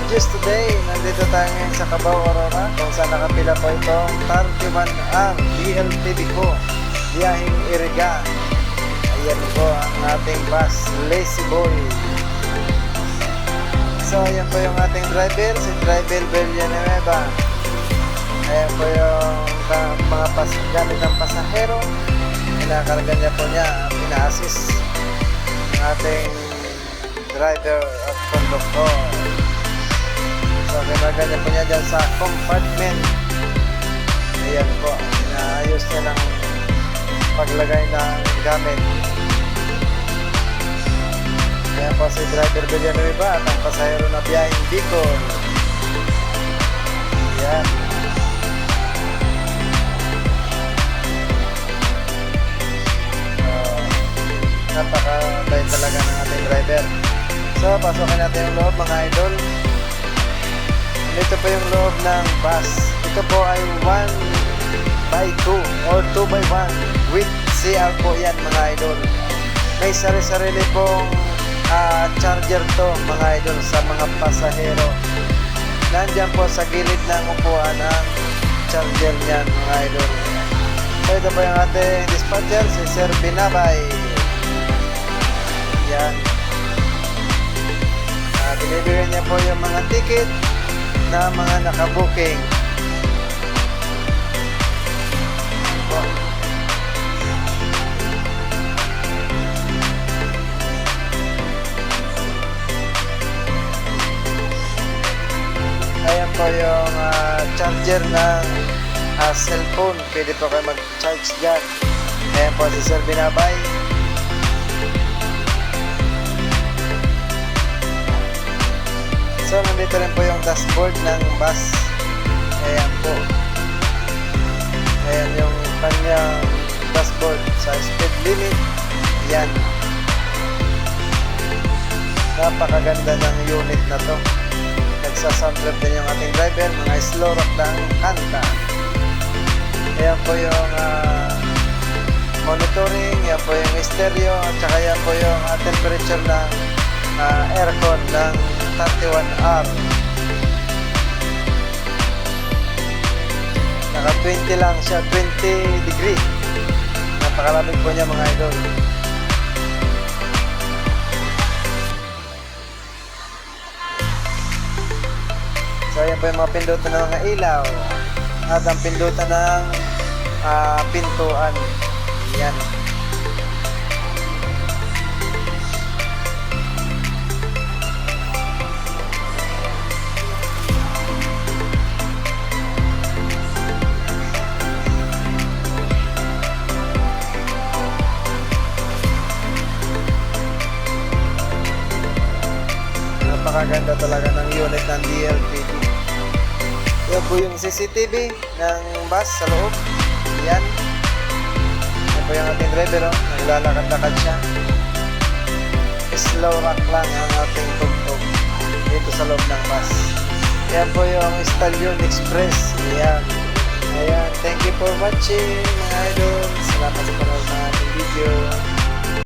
Just today, nandito tayo ngayon sa Cabao, Aurora, kung saan nakapila po itong 31R DLTV ko, biyaheng Iriga. Ayan po ang ating bus, Lazy Boy. So, ayan po yung ating driver, si Driver Villanueva. Ayan po yung mga gamit ng pasahero. Pinakarga niya po niya, pina-assist ng ating driver at conductor. So, kinaga niya po niya dyan sa compartment. Ayan po, inaayos niya ng paglagay ng gamit. Ayan po si Driver Villanueva at ang pasahero na biyaheng Bicol. Ayan. Napakabait talaga ng ating driver. So, pasokin natin yung loob, mga idol. Ito po yung loob ng bus. Ito po ay 1x2 or 2x1 with CR po yan, mga idol. May sari-sarili pong charger to, mga idol, sa mga pasahero. Nandyan po sa gilid ng upuan ang charger niyan, mga idol. So, ito po yung ating dispatcher, si Sir Binabay. Yan. Binibigyan niya po yung mga ticket na mga nakabooking. Ayan po yung charger ng cellphone. Pwede po kayo mag-charge dyan. Ayan po si Sir Binabay. So, nandito rin po yung dashboard ng bus. Ayan po. Ayan yung kanyang dashboard sa speed limit. Ayan. Napakaganda ng unit na to. Nagsasoundtrap din yung ating driver. Mga slow rock ng kanta. Ayan po yung monitoring. Ayan po yung stereo. At saka ayan po yung temperature ng aircon ng 31R. Naka 20 lang siya, 20 degree. Napakalamig po niya, mga idol. So ayan po yung mga pindutan ng mga ilaw at ang pindutan ng pintuan. Yan. Napakaganda talaga ng unit ng DLTV. Yan po yung CCTV ng bus sa loob. Yan. Yan po yung ating driver. Naglalakad-lakad siya. Slow rock lang ang ating tugtog dito sa loob ng bus. Yan po yung Stallion Express. Yan. Ayan. Thank you for watching, mga idol. Salamat sa panonood.